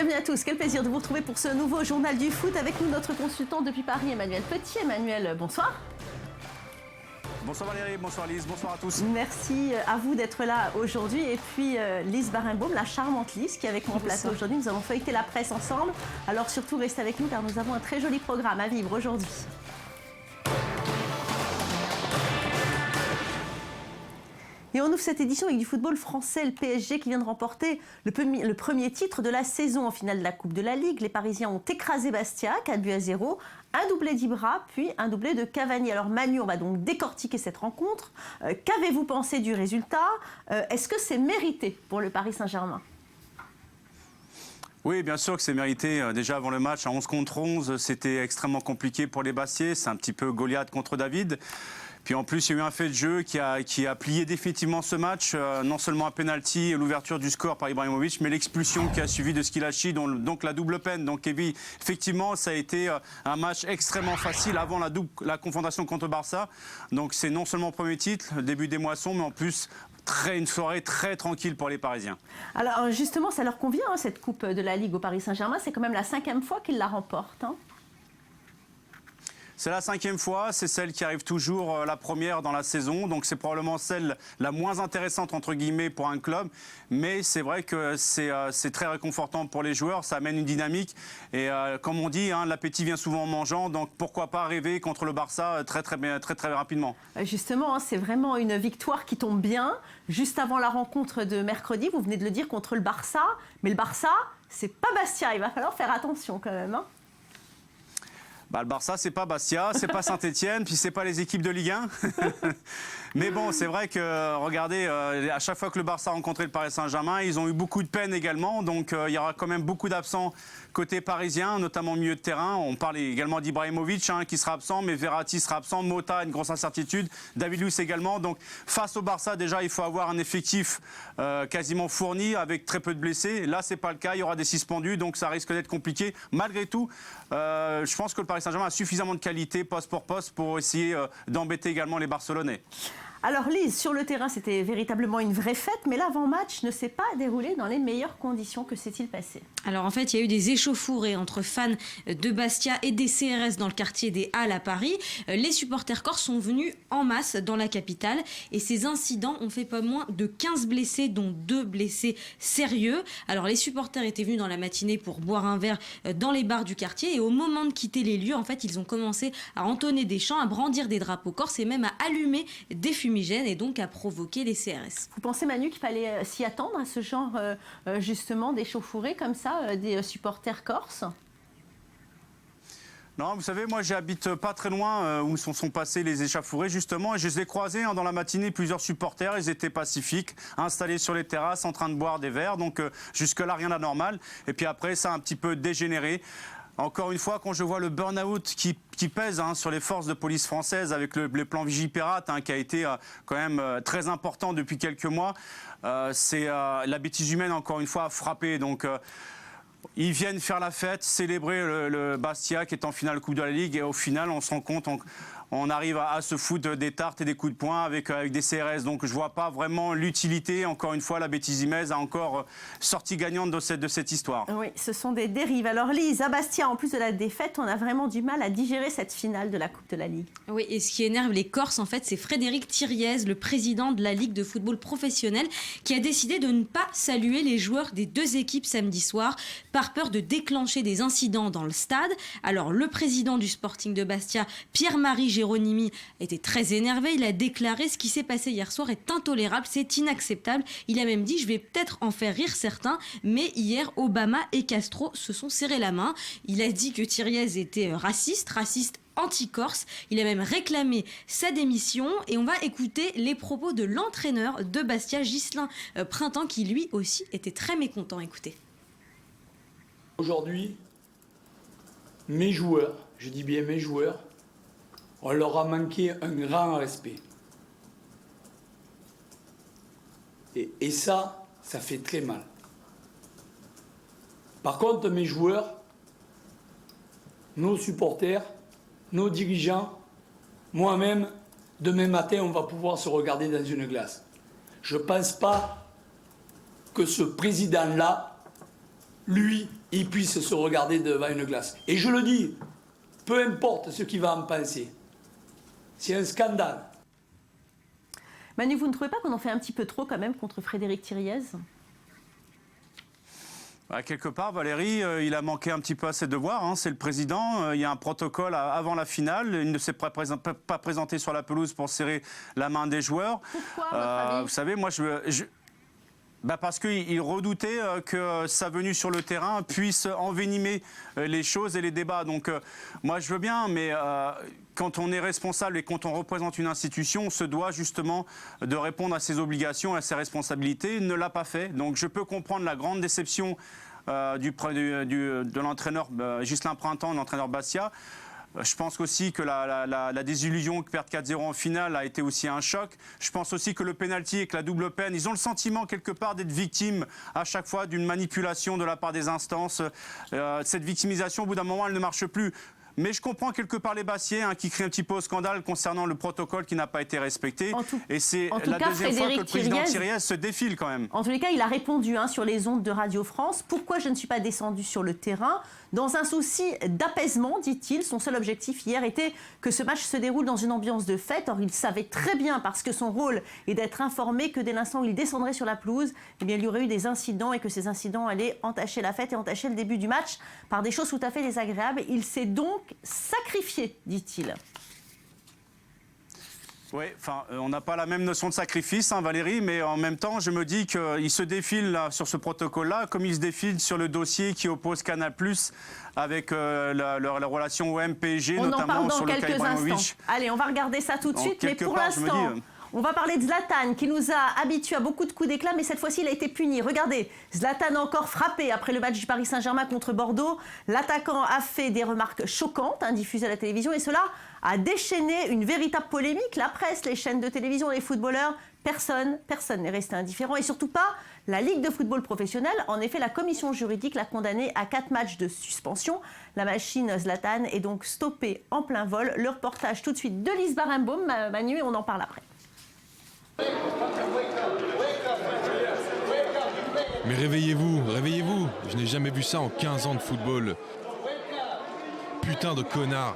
Bienvenue à tous, quel plaisir de vous retrouver pour ce nouveau journal du foot. Avec nous notre consultant depuis Paris, Emmanuel Petit. Emmanuel, bonsoir. Bonsoir Valérie, bonsoir Lise, bonsoir à tous. Merci à vous d'être là aujourd'hui. Et puis Lise Barenbaum, la charmante Lise qui est avec moi en plateau aujourd'hui. Nous avons feuilleté la presse ensemble. Alors surtout restez avec nous car nous avons un très joli programme à vivre aujourd'hui. Et on ouvre cette édition avec du football français, le PSG qui vient de remporter le premier titre de la saison en finale de la Coupe de la Ligue. Les Parisiens ont écrasé Bastia, 4-0, un doublé d'Ibra, puis un doublé de Cavani. Alors Manu, on va donc décortiquer cette rencontre. Qu'avez-vous pensé du résultat? Est-ce que c'est mérité pour le Paris Saint-Germain? Oui, bien sûr que c'est mérité. Déjà avant le match, à 11 contre 11, c'était extrêmement compliqué pour les Bastiais. C'est un petit peu Goliath contre David. Puis en plus, il y a eu un fait de jeu qui a plié définitivement ce match. Non seulement un penalty et l'ouverture du score par Ibrahimovic, mais l'expulsion qui a suivi de Squillaci, donc la double peine. Donc effectivement, ça a été un match extrêmement facile avant la confrontation contre Barça. Donc c'est non seulement le premier titre, le début des moissons, mais en plus une soirée très tranquille pour les Parisiens. Alors justement, ça leur convient, hein, cette Coupe de la Ligue au Paris Saint-Germain. C'est quand même la 5e fois qu'ils la remportent. Hein. C'est la 5e fois, c'est celle qui arrive toujours la première dans la saison, donc c'est probablement celle la moins intéressante entre guillemets pour un club, mais c'est vrai que c'est très réconfortant pour les joueurs, ça amène une dynamique et comme on dit, hein, l'appétit vient souvent en mangeant, donc pourquoi pas rêver contre le Barça très rapidement. Justement, hein, c'est vraiment une victoire qui tombe bien, juste avant la rencontre de mercredi, vous venez de le dire, contre le Barça, mais le Barça, c'est pas Bastia, il va falloir faire attention quand même. Hein. Bah, le Barça, c'est pas Bastia, c'est pas Saint-Etienne, puis c'est pas les équipes de Ligue 1. Mais bon, c'est vrai que, regardez, à chaque fois que le Barça a rencontré le Paris Saint-Germain, ils ont eu beaucoup de peine également. Donc, il y aura quand même beaucoup d'absents côté parisien, notamment au milieu de terrain. On parle également d'Ibrahimovic, hein, qui sera absent, mais Verratti sera absent. Mota, une grosse incertitude. David Luiz également. Donc, face au Barça, déjà, il faut avoir un effectif quasiment fourni avec très peu de blessés. Là, c'est pas le cas. Il y aura des suspendus, donc ça risque d'être compliqué. Malgré tout, je pense que le Paris Saint-Germain a suffisamment de qualité poste pour poste pour essayer d'embêter également les Barcelonais. Alors Lise, sur le terrain, c'était véritablement une vraie fête, mais l'avant-match ne s'est pas déroulé dans les meilleures conditions. Que s'est-il passé? Alors en fait, il y a eu des échauffourées entre fans de Bastia et des CRS dans le quartier des Halles à Paris. Les supporters corses sont venus en masse dans la capitale et ces incidents ont fait pas moins de 15 blessés, dont 2 blessés sérieux. Alors les supporters étaient venus dans la matinée pour boire un verre dans les bars du quartier et au moment de quitter les lieux, en fait, ils ont commencé à entonner des chants, à brandir des drapeaux corses et même à allumer des fumigènes et donc à provoquer les CRS. Vous pensez, Manu, qu'il fallait s'y attendre à ce genre justement d'échauffourées comme ça des supporters corses? Non, vous savez, moi j'habite pas très loin où sont passés les échauffourées justement et je les ai croisés dans la matinée, plusieurs supporters, ils étaient pacifiques, installés sur les terrasses en train de boire des verres, donc jusque-là rien d'anormal. Et puis après ça a un petit peu dégénéré. Encore une fois, quand je vois le burn-out qui pèse sur les forces de police françaises avec le plan Vigipirate qui a été quand même très important depuis quelques mois, c'est la bêtise humaine encore une fois à frapper. Donc ils viennent faire la fête, célébrer le Bastia qui est en finale Coupe de la Ligue et au final on se rend compte on arrive à se foutre des tartes et des coups de poing avec des CRS. Donc je ne vois pas vraiment l'utilité. Encore une fois, la bêtise Imez a encore sorti gagnante de cette histoire. Oui, ce sont des dérives. Alors Lise, à Bastia, en plus de la défaite, on a vraiment du mal à digérer cette finale de la Coupe de la Ligue. Oui, et ce qui énerve les Corses, en fait, c'est Frédéric Thiriez, le président de la Ligue de football professionnel, qui a décidé de ne pas saluer les joueurs des 2 équipes samedi soir, par peur de déclencher des incidents dans le stade. Alors le président du Sporting de Bastia, Pierre-Marie Géronimi, était très énervé. Il a déclaré: ce qui s'est passé hier soir est intolérable, c'est inacceptable. Il a même dit: je vais peut-être en faire rire certains, mais hier Obama et Castro se sont serrés la main. Il a dit que Thiriez était raciste anti-corse. Il a même réclamé sa démission et on va écouter les propos de l'entraîneur de Bastia, Ghislain Printemps, qui lui aussi était très mécontent. Écoutez. Aujourd'hui, mes joueurs, je dis bien mes joueurs, on leur a manqué un grand respect. Et ça fait très mal. Par contre, mes joueurs, nos supporters, nos dirigeants, moi-même, demain matin, on va pouvoir se regarder dans une glace. Je ne pense pas que ce président-là, lui, il puisse se regarder devant une glace. Et je le dis, peu importe ce qu'il va en penser. C'est un scandale. Manu, vous ne trouvez pas qu'on en fait un petit peu trop quand même contre Frédéric Thiriez ? Quelque part, Valérie, il a manqué un petit peu à ses devoirs. Hein. C'est le président. Il y a un protocole avant la finale. Il ne s'est pas présenté sur la pelouse pour serrer la main des joueurs. Pourquoi, à votre avis ? Vous savez, moi, parce qu'il redoutait que sa venue sur le terrain puisse envenimer les choses et les débats. Donc, moi, je veux bien, mais quand on est responsable et quand on représente une institution, on se doit justement de répondre à ses obligations et à ses responsabilités. Il ne l'a pas fait. Donc, je peux comprendre la grande déception de l'entraîneur Ghislain Printemps, l'entraîneur Bastia. Je pense aussi que la désillusion que perdre 4-0 en finale a été aussi un choc. Je pense aussi que le pénalty et que la double peine, ils ont le sentiment quelque part d'être victimes à chaque fois d'une manipulation de la part des instances. Cette victimisation, au bout d'un moment, elle ne marche plus. Mais je comprends quelque part les Bastiais qui crient un petit peu au scandale concernant le protocole qui n'a pas été respecté. Et c'est la deuxième fois que le président Thiriez se défile quand même. En tous les cas, il a répondu sur les ondes de Radio France. Pourquoi je ne suis pas descendu sur le terrain ? Dans un souci d'apaisement, dit-il. Son seul objectif hier était que ce match se déroule dans une ambiance de fête. Or, il savait très bien, parce que son rôle est d'être informé, que dès l'instant où il descendrait sur la pelouse, eh bien, il y aurait eu des incidents et que ces incidents allaient entacher la fête et entacher le début du match par des choses tout à fait désagréables. Il s'est donc sacrifié, dit-il. Oui, on n'a pas la même notion de sacrifice, Valérie, mais en même temps, je me dis qu'il se défile là, sur ce protocole-là, comme il se défile sur le dossier qui oppose Canal+ avec la relation OM-PSG, notamment sur le cas Ibrahimovic. Allez, on va regarder ça tout de suite, mais pour l'instant... On va parler de Zlatan qui nous a habitués à beaucoup de coups d'éclat, mais cette fois-ci, il a été puni. Regardez, Zlatan a encore frappé après le match du Paris Saint-Germain contre Bordeaux. L'attaquant a fait des remarques choquantes, diffusées à la télévision, et cela a déchaîné une véritable polémique. La presse, les chaînes de télévision, les footballeurs, personne n'est resté indifférent, et surtout pas la Ligue de football professionnel. En effet, la commission juridique l'a condamné à 4 matchs de suspension. La machine Zlatan est donc stoppée en plein vol. Le reportage tout de suite de Lise Barenbaum, Manu, et on en parle après. Mais réveillez-vous, réveillez-vous. Je n'ai jamais vu ça en 15 ans de football. Putain de connard.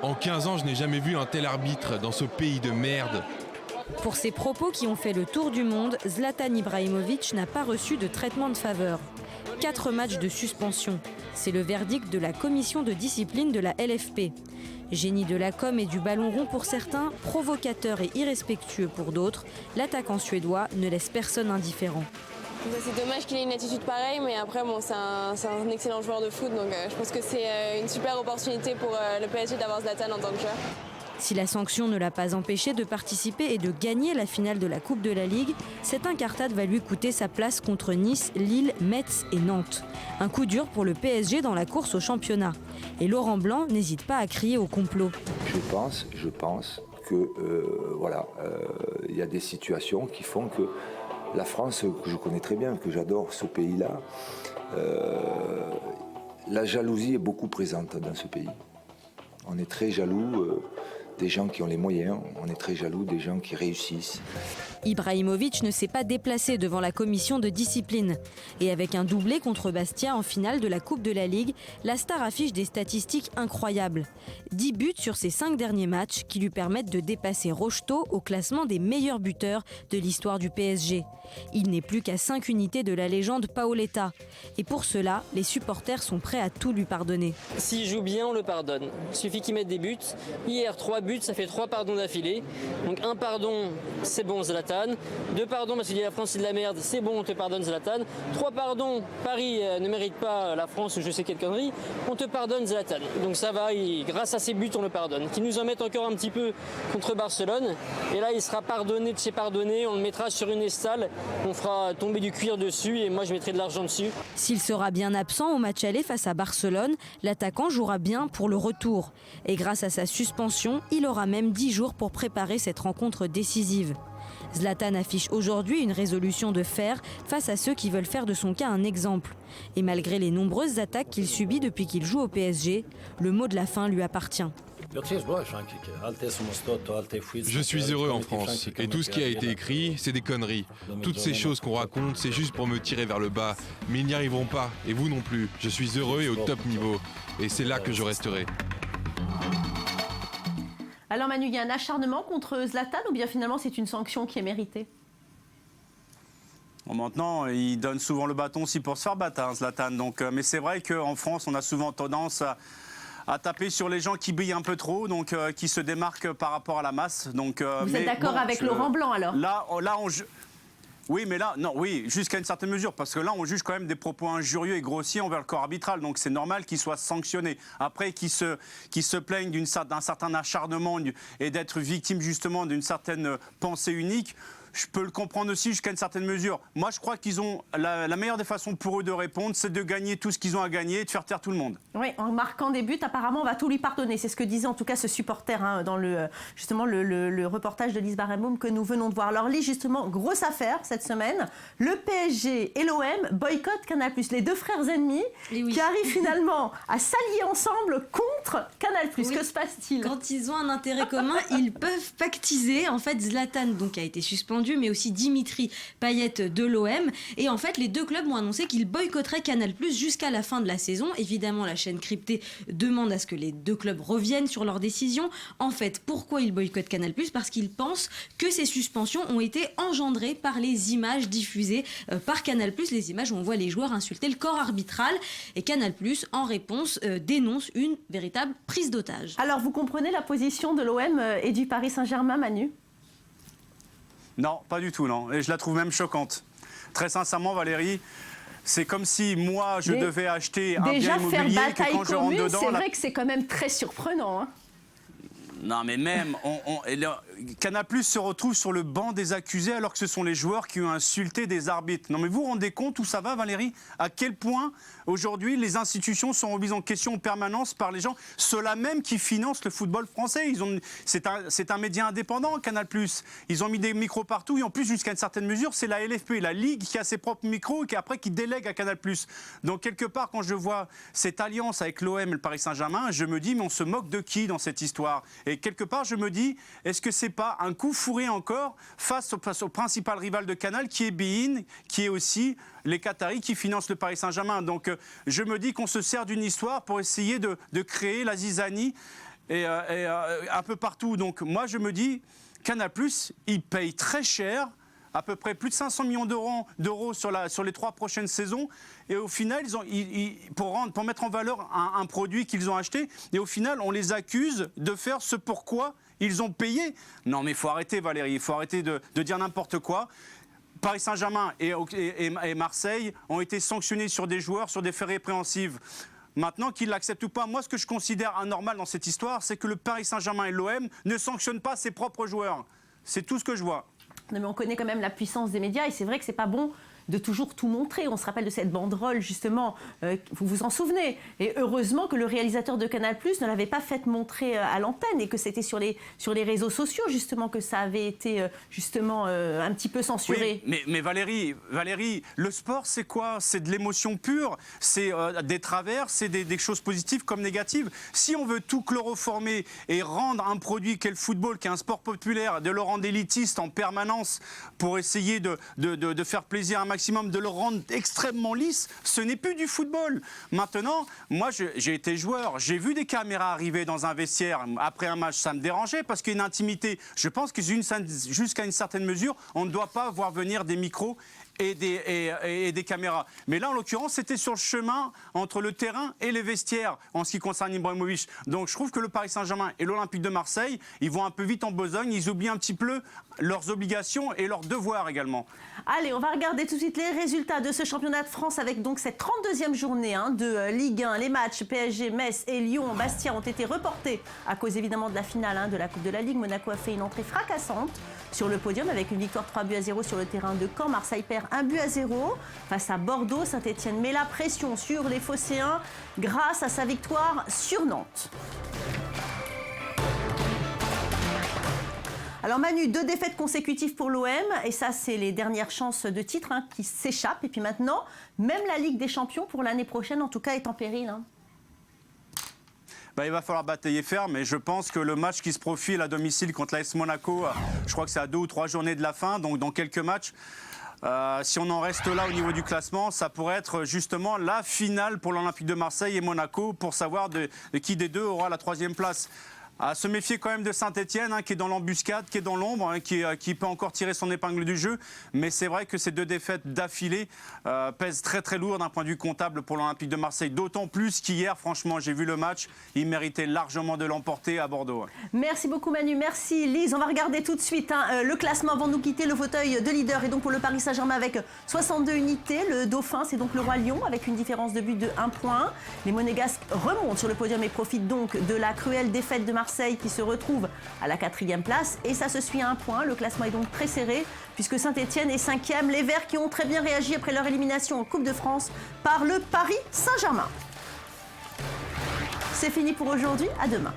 En 15 ans, je n'ai jamais vu un tel arbitre dans ce pays de merde. Pour ses propos qui ont fait le tour du monde, Zlatan Ibrahimovic n'a pas reçu de traitement de faveur. 4 matchs de suspension. C'est le verdict de la commission de discipline de la LFP. Génie de la com et du ballon rond pour certains, provocateur et irrespectueux pour d'autres, l'attaquant suédois ne laisse personne indifférent. C'est dommage qu'il ait une attitude pareille, mais après c'est un excellent joueur de foot, donc je pense que c'est une super opportunité pour le PSG d'avoir Zlatan en tant que joueur. Si la sanction ne l'a pas empêché de participer et de gagner la finale de la Coupe de la Ligue, cette incartade va lui coûter sa place contre Nice, Lille, Metz et Nantes. Un coup dur pour le PSG dans la course au championnat. Et Laurent Blanc n'hésite pas à crier au complot. Je pense que y a des situations qui font que la France, que je connais très bien, que j'adore ce pays-là, la jalousie est beaucoup présente dans ce pays. On est très jaloux des gens qui ont les moyens, on est très jaloux des gens qui réussissent. Ibrahimovic ne s'est pas déplacé devant la commission de discipline. Et avec un doublé contre Bastia en finale de la Coupe de la Ligue, la star affiche des statistiques incroyables. 10 buts sur ses 5 derniers matchs qui lui permettent de dépasser Rocheteau au classement des meilleurs buteurs de l'histoire du PSG. Il n'est plus qu'à 5 unités de la légende Paoletta. Et pour cela, les supporters sont prêts à tout lui pardonner. S'il joue bien, on le pardonne. Il suffit qu'il mette des buts. Hier, 3 buts, ça fait 3 pardons d'affilée. Donc 1 pardon, c'est bon Zlatan. 2 pardons parce qu'il dit la France c'est de la merde, c'est bon, on te pardonne Zlatan. 3 pardons, Paris ne mérite pas la France ou je sais quelle connerie, on te pardonne Zlatan. Donc ça va, grâce à ses buts, on le pardonne. Qu'il nous en mette encore un petit peu contre Barcelone. Et là, il sera pardonné de chez pardonné, on le mettra sur une estale, on fera tomber du cuir dessus et moi je mettrai de l'argent dessus. S'il sera bien absent au match aller face à Barcelone, l'attaquant jouera bien pour le retour. Et grâce à sa suspension, il aura même 10 jours pour préparer cette rencontre décisive. Zlatan affiche aujourd'hui une résolution de fer face à ceux qui veulent faire de son cas un exemple. Et malgré les nombreuses attaques qu'il subit depuis qu'il joue au PSG, le mot de la fin lui appartient. Je suis heureux en France, et tout ce qui a été écrit, c'est des conneries. Toutes ces choses qu'on raconte, c'est juste pour me tirer vers le bas. Mais ils n'y arriveront pas, et vous non plus. Je suis heureux et au top niveau, et c'est là que je resterai. Alors Manu, il y a un acharnement contre Zlatan ou bien finalement c'est une sanction qui est méritée? Bon, maintenant, il donne souvent le bâton aussi pour se faire battre, hein, Zlatan. Donc, mais c'est vrai qu'en France, on a souvent tendance à taper sur les gens qui brillent un peu trop, donc qui se démarquent par rapport à la masse. Donc, vous êtes d'accord avec Laurent Blanc alors? Là, oui, mais là, non, oui, jusqu'à une certaine mesure, parce que là, on juge quand même des propos injurieux et grossiers envers le corps arbitral, donc c'est normal qu'il soit sanctionné. Après, qu'il se plaigne d'un certain acharnement et d'être victime justement d'une certaine pensée unique, je peux le comprendre aussi jusqu'à une certaine mesure. Moi, je crois qu'ils ont la meilleure des façons pour eux de répondre, c'est de gagner tout ce qu'ils ont à gagner et de faire taire tout le monde. Oui, en marquant des buts, apparemment, on va tout lui pardonner. C'est ce que disait en tout cas ce supporter hein, dans justement le reportage de Lise Barenboim que nous venons de voir. Alors Lise, justement, grosse affaire cette semaine. Le PSG et l'OM boycottent Canal+. Les deux frères ennemis qui arrivent finalement à s'allier ensemble contre Canal+. Oui. Que se passe-t-il? Quand ils ont un intérêt commun, ils peuvent pactiser. En fait, Zlatan donc, a été suspendu, mais aussi Dimitri Payet de l'OM. Et en fait, les deux clubs ont annoncé qu'ils boycotteraient Canal+ jusqu'à la fin de la saison. Évidemment, la chaîne cryptée demande à ce que les deux clubs reviennent sur leur décision. En fait, pourquoi ils boycottent Canal+? Parce qu'ils pensent que ces suspensions ont été engendrées par les images diffusées par Canal+, les images où on voit les joueurs insulter le corps arbitral. Et Canal+, en réponse, dénonce une véritable prise d'otage. Alors, vous comprenez la position de l'OM et du Paris Saint-Germain, Manu? Non, pas du tout, non. Et je la trouve même choquante. Très sincèrement, Valérie, c'est comme si moi, je devais acheter un bien immobilier déjà faire bataille que quand je rentre dedans... C'est vrai que c'est quand même très surprenant. Hein. Non, mais même, Canal+ se retrouve sur le banc des accusés alors que ce sont les joueurs qui ont insulté des arbitres. Non, mais vous vous rendez compte où ça va, Valérie? À quel point, aujourd'hui, les institutions sont remises en question en permanence par les gens, ceux-là même qui financent le football français. C'est un média indépendant, Canal+. Ils ont mis des micros partout et en plus, jusqu'à une certaine mesure, c'est la LFP, la Ligue, qui a ses propres micros et qui délègue à Canal+. Donc, quelque part, quand je vois cette alliance avec l'OM et le Paris Saint-Germain, je me dis, mais on se moque de qui dans cette histoire? Et quelque part, je me dis, est-ce que c'est pas un coup fourré encore face au principal rival de Canal, qui est beIN, qui est aussi les Qataris qui financent le Paris Saint-Germain. Donc, je me dis qu'on se sert d'une histoire pour essayer de créer la zizanie et un peu partout. Donc, moi, je me dis, Canal+, il paye très cher, à peu près plus de 500 millions d'euros sur les 3 prochaines saisons. Et au final, pour mettre en valeur un produit qu'ils ont acheté, et au final, on les accuse de faire ce pourquoi ils ont payé. Non, mais il faut arrêter, Valérie, il faut arrêter de dire n'importe quoi. Paris Saint-Germain et Marseille ont été sanctionnés sur des joueurs, sur des faits répréhensibles. Maintenant, qu'ils l'acceptent ou pas, moi, ce que je considère anormal dans cette histoire, c'est que le Paris Saint-Germain et l'OM ne sanctionnent pas ses propres joueurs. C'est tout ce que je vois. Non, mais on connaît quand même la puissance des médias et c'est vrai que c'est pas bon de toujours tout montrer. On se rappelle de cette banderole, justement, vous vous en souvenez. Et heureusement que le réalisateur de Canal+ ne l'avait pas fait montrer à l'antenne et que c'était sur les réseaux sociaux, justement, que ça avait été, justement, un petit peu censuré. Oui, mais Valérie, le sport, c'est quoi? C'est de l'émotion pure, c'est des travers, c'est des choses positives comme négatives. Si on veut tout chloroformer et rendre un produit qu'est le football, qui est un sport populaire, de le rendre élitiste en permanence pour essayer de faire plaisir à un maximum, de le rendre extrêmement lisse, ce n'est plus du football. Maintenant, moi, j'ai été joueur, j'ai vu des caméras arriver dans un vestiaire après un match, ça me dérangeait parce qu'il y a une intimité. Je pense que jusqu'à une certaine mesure, on ne doit pas voir venir des micros et des caméras. Mais là, en l'occurrence, c'était sur le chemin entre le terrain et les vestiaires en ce qui concerne Ibrahimovic. Donc, je trouve que le Paris Saint-Germain et l'Olympique de Marseille, ils vont un peu vite en besogne, ils oublient un petit peu leurs obligations et leurs devoirs également. Allez, on va regarder tout de suite les résultats de ce championnat de France avec donc cette 32e journée de Ligue 1. Les matchs PSG, Metz et Lyon, Bastia ont été reportés à cause évidemment de la finale de la Coupe de la Ligue. Monaco a fait une entrée fracassante sur le podium avec une victoire 3-0 sur le terrain de Caen. Marseille perd 1-0 face à Bordeaux. Saint-Etienne met la pression sur les Phocéens grâce à sa victoire sur Nantes. Alors Manu, 2 défaites consécutives pour l'OM et ça c'est les dernières chances de titre qui s'échappent. Et puis maintenant, même la Ligue des Champions pour l'année prochaine en tout cas est en péril. il va falloir batailler ferme. Et je pense que le match qui se profile à domicile contre l'AS Monaco, je crois que c'est à 2 ou 3 journées de la fin, donc dans quelques matchs. Si on en reste là au niveau du classement, ça pourrait être justement la finale pour l'Olympique de Marseille et Monaco pour savoir de qui des deux aura la 3e place. À se méfier quand même de Saint-Etienne, qui est dans l'embuscade, qui est dans l'ombre, qui peut encore tirer son épingle du jeu. Mais c'est vrai que ces 2 défaites d'affilée pèsent très très lourd d'un point de vue comptable pour l'Olympique de Marseille. D'autant plus qu'hier, franchement, j'ai vu le match, il méritait largement de l'emporter à Bordeaux. Merci beaucoup Manu, merci Lise. On va regarder tout de suite le classement avant de nous quitter. Le fauteuil de leader est donc pour le Paris Saint-Germain avec 62 unités. Le Dauphin, c'est donc le Roi Lion avec une différence de but de 1 point. Les Monégasques remontent sur le podium et profitent donc de la cruelle défaite de Marseille qui se retrouve à la 4e place. Et ça se suit à 1 point. Le classement est donc très serré puisque Saint-Etienne est 5e. Les Verts qui ont très bien réagi après leur élimination en Coupe de France par le Paris Saint-Germain. C'est fini pour aujourd'hui. À demain.